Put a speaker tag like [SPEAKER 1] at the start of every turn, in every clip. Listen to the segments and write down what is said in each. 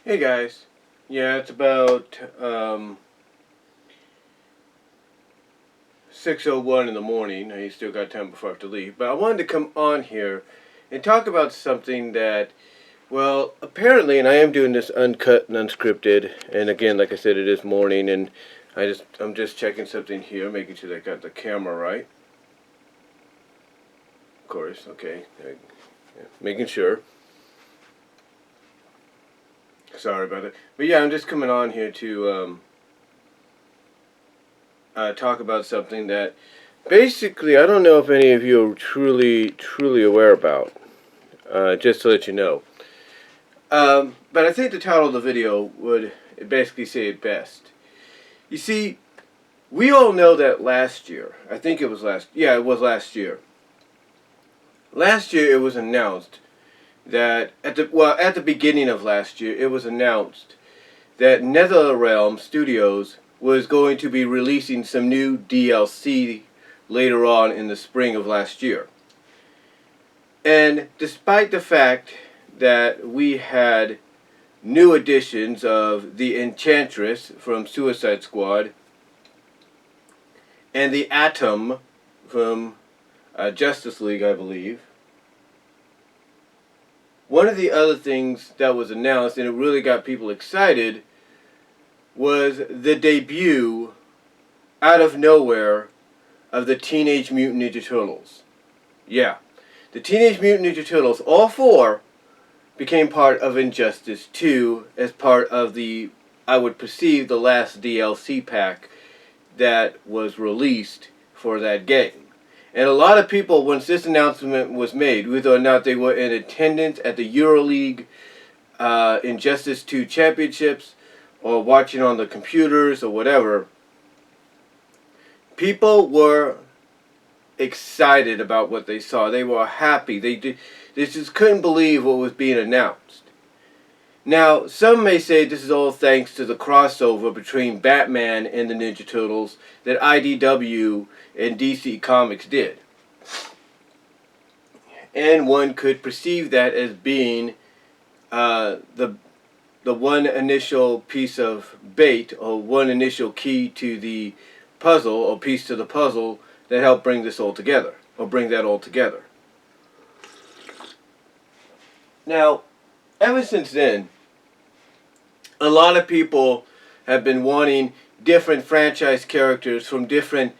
[SPEAKER 1] Hey guys, yeah, it's about 6:01 in the morning. I still got time before I have to leave, but I wanted to come on here and talk about something that, well, apparently, and I am doing this uncut and unscripted, and again, like I said, it is morning, and I'm just checking something here, making sure that I got the camera right. Of course, okay, making sure. Sorry about it, but yeah, I'm just coming on here to talk about something that basically I don't know if any of you are truly aware about. Just to let you know. But I think the title of the video would basically say it best. You see, we all know that last year, I think it was it was last year. Last year it was announced that at the beginning of last year it was announced that NetherRealm Studios was going to be releasing some new DLC later on in the spring of last year. And despite the fact that we had new additions of the Enchantress from Suicide Squad and the Atom from Justice League, I believe, one of the other things that was announced, and it really got people excited, was the debut, out of nowhere, of the Teenage Mutant Ninja Turtles. Yeah, the Teenage Mutant Ninja Turtles, all four, became part of Injustice 2 as part of the, I would perceive, the last DLC pack that was released for that game. And a lot of people, once this announcement was made, whether or not they were in attendance at the EuroLeague Injustice 2 championships or watching on the computers or whatever, people were excited about what they saw. They were happy. They just couldn't believe what was being announced. Now, some may say this is all thanks to the crossover between Batman and the Ninja Turtles that IDW and DC Comics did. And one could perceive that as being the one initial piece of bait, or one initial key to the puzzle, or piece to the puzzle that helped bring this all together, or bring that all together. Now, ever since then, a lot of people have been wanting different franchise characters from different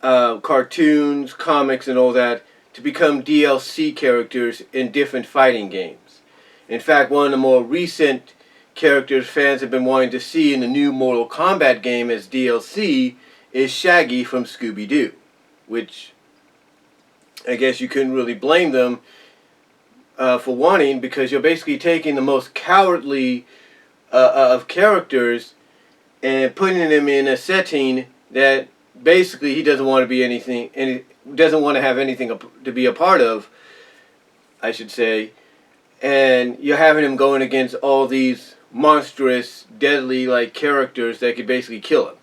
[SPEAKER 1] cartoons, comics, and all that to become DLC characters in different fighting games. In fact, one of the more recent characters fans have been wanting to see in the new Mortal Kombat game as DLC is Shaggy from Scooby-Doo, which I guess you couldn't really blame them for wanting, because you're basically taking the most cowardly of characters and putting him in a setting that basically he doesn't want to be doesn't want to have anything to be a part of, I should say, and you're having him going against all these monstrous, deadly like characters that could basically kill him.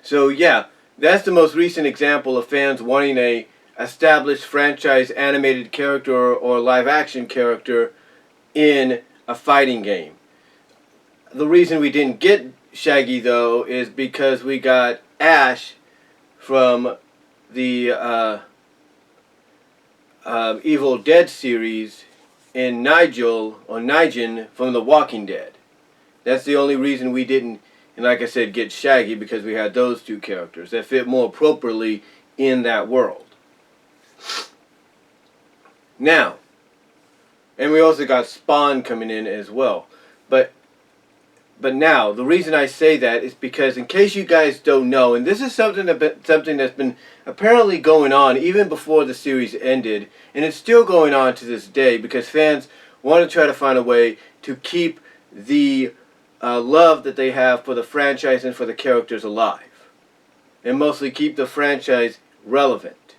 [SPEAKER 1] So yeah, that's the most recent example of fans wanting a established franchise animated character or live action character in a fighting game. The reason we didn't get Shaggy, though, is because we got Ash from the Evil Dead series and Nigel from The Walking Dead. That's the only reason we didn't, and like I said, get Shaggy, because we had those two characters that fit more appropriately in that world. Now, and we also got Spawn coming in as well. But now, the reason I say that is because, in case you guys don't know, and this is something that's been apparently going on even before the series ended, and it's still going on to this day, because fans want to try to find a way to keep the love that they have for the franchise and for the characters alive, and mostly keep the franchise relevant.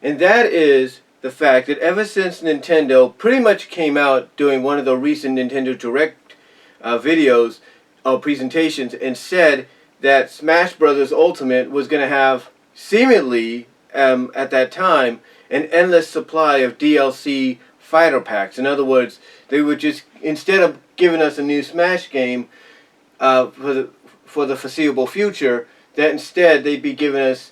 [SPEAKER 1] And that is the fact that ever since Nintendo pretty much came out doing one of the recent Nintendo Direct videos or presentations and said that Smash Bros. Ultimate was going to have, seemingly, at that time, an endless supply of DLC fighter packs. In other words, they would just, instead of giving us a new Smash game for the foreseeable future, that instead they'd be giving us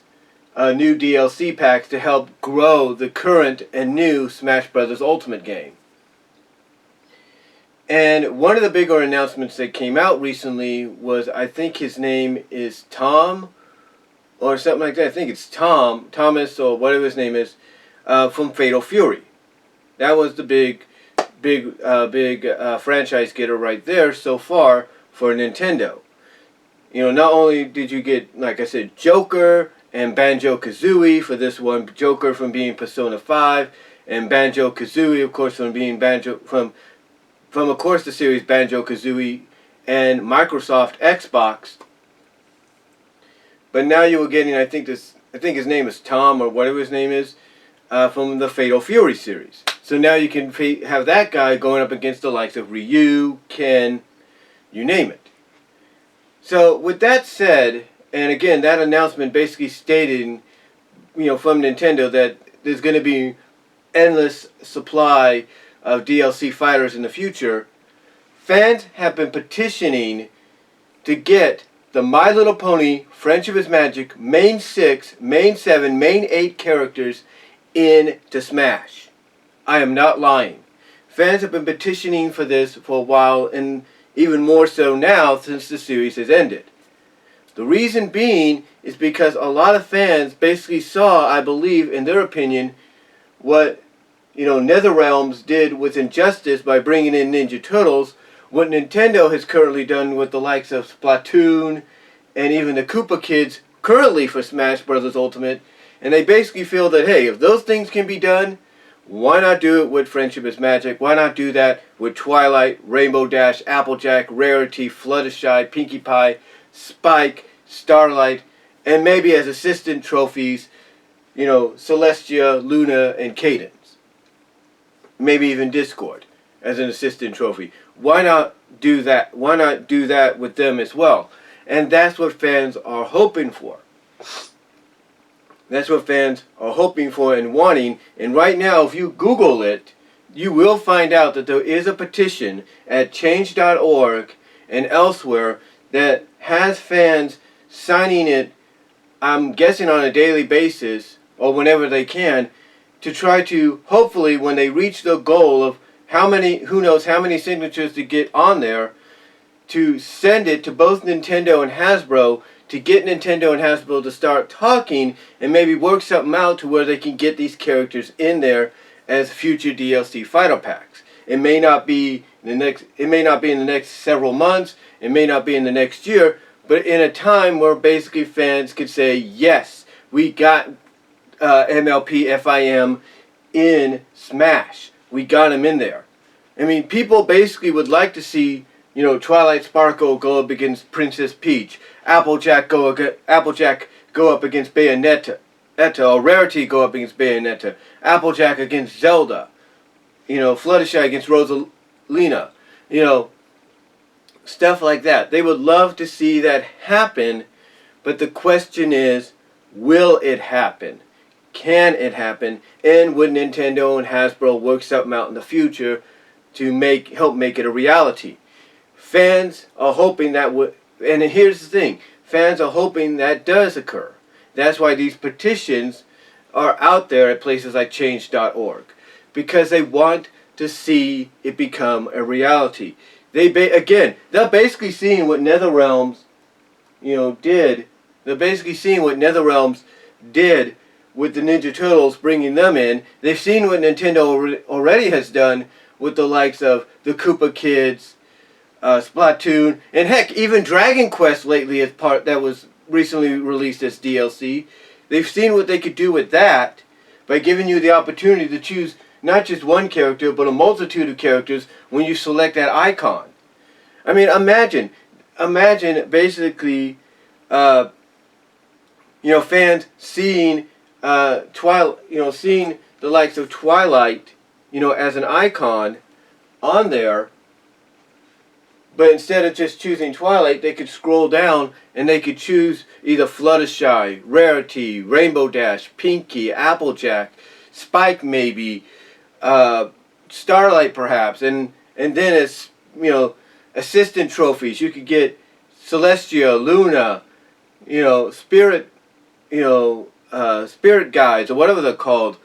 [SPEAKER 1] new DLC packs to help grow the current and new Smash Bros. Ultimate game. And one of the bigger announcements that came out recently was, I think his name is Tom, or something like that. I think it's Thomas, or whatever his name is, from Fatal Fury. That was the big franchise getter right there so far for Nintendo. You know, not only did you get, like I said, Joker and Banjo-Kazooie for this one, Joker from being Persona 5, and Banjo-Kazooie, of course, from being from of course the series Banjo-Kazooie and Microsoft Xbox. But now you were getting, I think his name is Tom, or whatever his name is, from the Fatal Fury series. So now you can have that guy going up against the likes of Ryu, Ken, you name it. So with that said, and again, that announcement basically stating, you know, from Nintendo that there's going to be endless supply of DLC fighters in the future, fans have been petitioning to get the My Little Pony Friendship is Magic main 6, main 7, main 8 characters into Smash. I am not lying. Fans have been petitioning for this for a while, and even more so now since the series has ended. The reason being is because a lot of fans basically saw, I believe, in their opinion, what, you know, NetherRealms did with Injustice by bringing in Ninja Turtles, what Nintendo has currently done with the likes of Splatoon and even the Koopa Kids currently for Smash Bros. Ultimate, and they basically feel that, hey, if those things can be done, why not do it with Friendship is Magic? Why not do that with Twilight, Rainbow Dash, Applejack, Rarity, Fluttershy, Pinkie Pie, Spike, Starlight, and maybe as assistant trophies, you know, Celestia, Luna, and Cadence. Maybe even Discord as an assistant trophy. Why not do that? Why not do that with them as well? And that's what fans are hoping for. That's what fans are hoping for and wanting. And right now, if you Google it, you will find out that there is a petition at change.org and elsewhere that has fans signing it, I'm guessing on a daily basis, or whenever they can, to try to, hopefully, when they reach the goal of how many, who knows how many signatures to get on there, to send it to both Nintendo and Hasbro to get Nintendo and Hasbro to start talking and maybe work something out to where they can get these characters in there as future DLC fighter packs. It may not be in the next several months, it may not be in the next year, but in a time where basically fans could say, yes, we got MLP FIM in Smash. We got him in there. I mean, people basically would like to see, you know, Twilight Sparkle go up against Princess Peach, Applejack go up against Bayonetta, or Rarity go up against Bayonetta, Applejack against Zelda, you know, Fluttershy against Rosalina, you know, stuff like that. They would love to see that happen, but the question is, will it happen? Can it happen? And would Nintendo and Hasbro work something out in the future to help make it a reality? Fans are hoping that would, and here's the thing, fans are hoping that does occur. That's why these petitions are out there at places like change.org, because they want to see it become a reality. They're basically seeing what NetherRealms, you know, did. They're basically seeing what NetherRealms did with the Ninja Turtles, bringing them in. They've seen what Nintendo already has done with the likes of the Koopa Kids, Splatoon, and heck, even Dragon Quest lately as that was recently released as DLC. They've seen what they could do with that by giving you the opportunity to choose not just one character, but a multitude of characters when you select that icon. I mean, imagine basically, you know, fans seeing seeing the likes of Twilight, you know, as an icon on there, but instead of just choosing Twilight, they could scroll down and they could choose either Fluttershy, Rarity, Rainbow Dash, Pinkie, Applejack, Spike maybe, Starlight perhaps, and then as assistant trophies, you could get Celestia, Luna, Spirit, Spirit Guides or whatever they're called.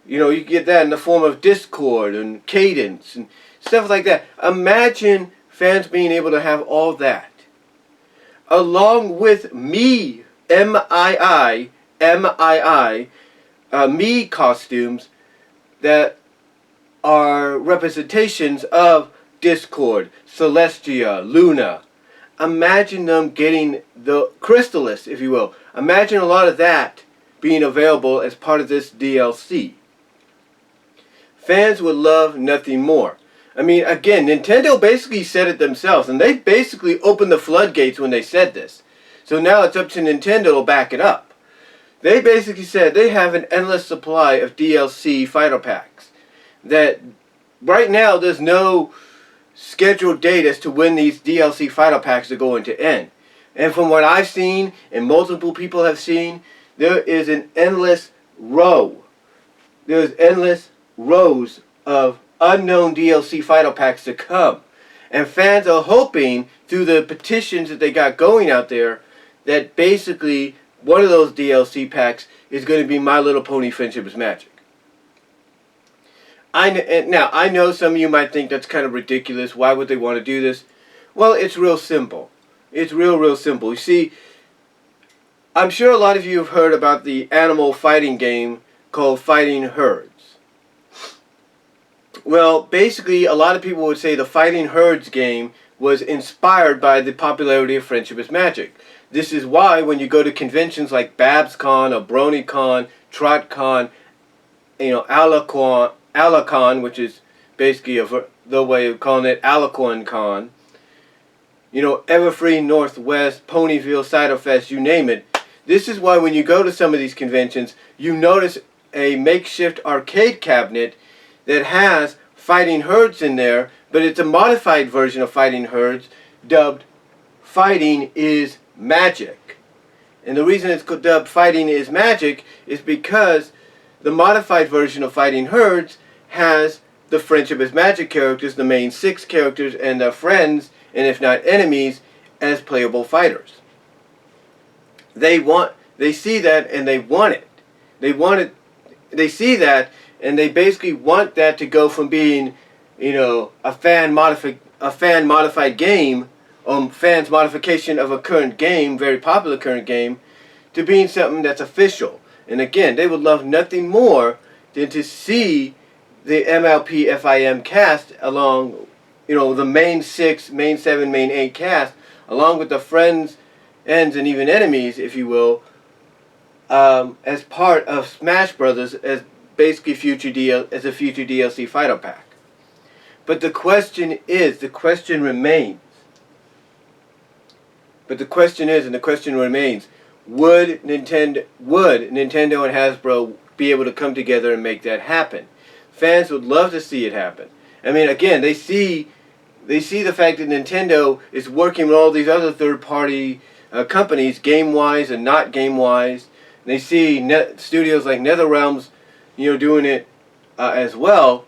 [SPEAKER 1] You can get that in the form of Discord and Cadence and stuff like that. Imagine fans being able to have all that, along with me, me costumes that are representations of Discord, Celestia, Luna. Imagine them getting the Crystallis, if you will. Imagine a lot of that being available as part of this DLC. Fans would love nothing more. I mean, again, Nintendo basically said it themselves, and they basically opened the floodgates when they said this. So now it's up to Nintendo to back it up. They basically said they have an endless supply of DLC fighter packs. That right now there's no scheduled date as to when these DLC fighter packs are going to end. And from what I've seen, and multiple people have seen, there is an endless row. There's endless rows of unknown DLC fighter packs to come. And fans are hoping, through the petitions that they got going out there, that basically one of those DLC packs is going to be My Little Pony Friendship is Magic. Now, I know some of you might think that's kind of ridiculous. Why would they want to do this? Well, it's real simple. It's real simple. You see, I'm sure a lot of you have heard about the animal fighting game called Fighting Herds. Well, basically, a lot of people would say the Fighting Herds game was inspired by the popularity of Friendship is Magic. This is why when you go to conventions like BabsCon or BronyCon, TrotCon, Alacon, which is basically the way of calling it Alicorn Con, Everfree, Northwest, Ponyville, Ciderfest, you name it. This is why when you go to some of these conventions, you notice a makeshift arcade cabinet that has Fighting Herds in there, but it's a modified version of Fighting Herds dubbed Fighting is Magic. And the reason it's dubbed Fighting is Magic is because the modified version of Fighting Herds has the Friendship is Magic characters, the main 6 characters, and their friends, and if not enemies, as playable fighters. They see that and they want it. They see that and they basically want that to go from being, a fan modified game, fans modification of a current game, very popular current game, to being something that's official. And again, they would love nothing more than to see the MLP FIM cast along, the main 6, main 7, main 8 cast, along with the friends, ends, and even enemies, if you will, as part of Smash Brothers as basically a future DLC fighter pack. But the question remains, would Nintendo and Hasbro be able to come together and make that happen? Fans would love to see it happen. I mean, again, they see the fact that Nintendo is working with all these other third-party companies, game-wise and not game-wise. They see studios like NetherRealms, doing it as well.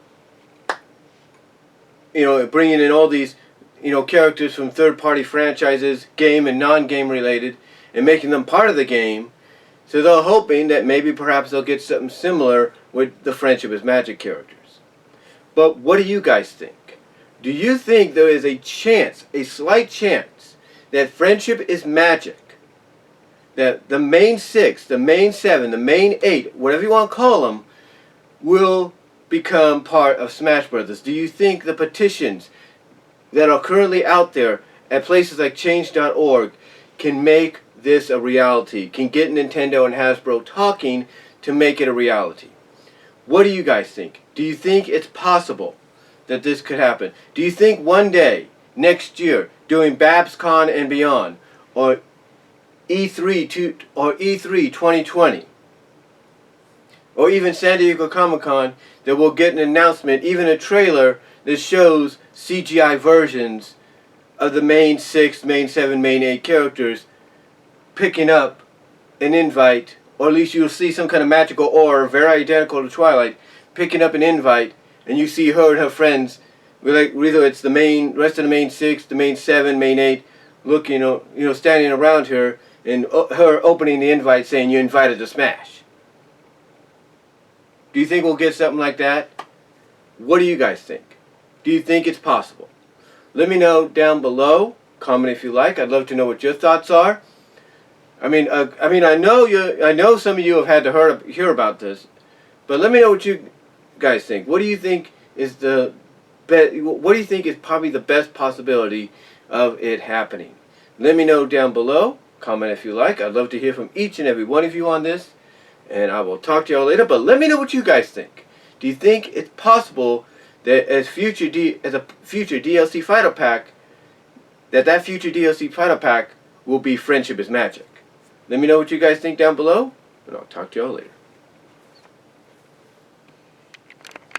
[SPEAKER 1] Bringing in all these, characters from third-party franchises, game and non-game related, and making them part of the game. So they're hoping that maybe perhaps they'll get something similar with the Friendship is Magic characters. But what do you guys think? Do you think there is a chance, a slight chance, that Friendship is Magic, that the main 6, the main 7, the main 8, whatever you want to call them, will become part of Smash Brothers? Do you think the petitions that are currently out there at places like change.org can make this a reality, can get Nintendo and Hasbro talking to make it a reality? What do you guys think? Do you think it's possible that this could happen? Do you think one day, next year, during BabsCon and beyond, or E3 2020, or even San Diego Comic-Con, that we'll get an announcement, even a trailer that shows CGI versions of the main 6, main 7, main 8 characters picking up an invite, or at least you'll see some kind of magical aura, very identical to Twilight, picking up an invite and you see her and her friends, whether it's the rest of the main 6, the main 7, main 8, looking, standing around her, and her opening the invite saying you're invited to Smash. Do you think we'll get something like that? What do you guys think? Do you think it's possible? Let me know down below. Comment if you like. I'd love to know what your thoughts are. I know some of you have had to hear about this, but let me know what you guys think. What do you think is what do you think is probably the best possibility of it happening? Let me know down below. Comment if you like. I'd love to hear from each and every one of you on this, and I will talk to y'all later. But let me know what you guys think. Do you think it's possible that as a future DLC fighter pack, that future DLC fighter pack will be Friendship is Magic? Let me know what you guys think down below, and I'll talk to y'all later.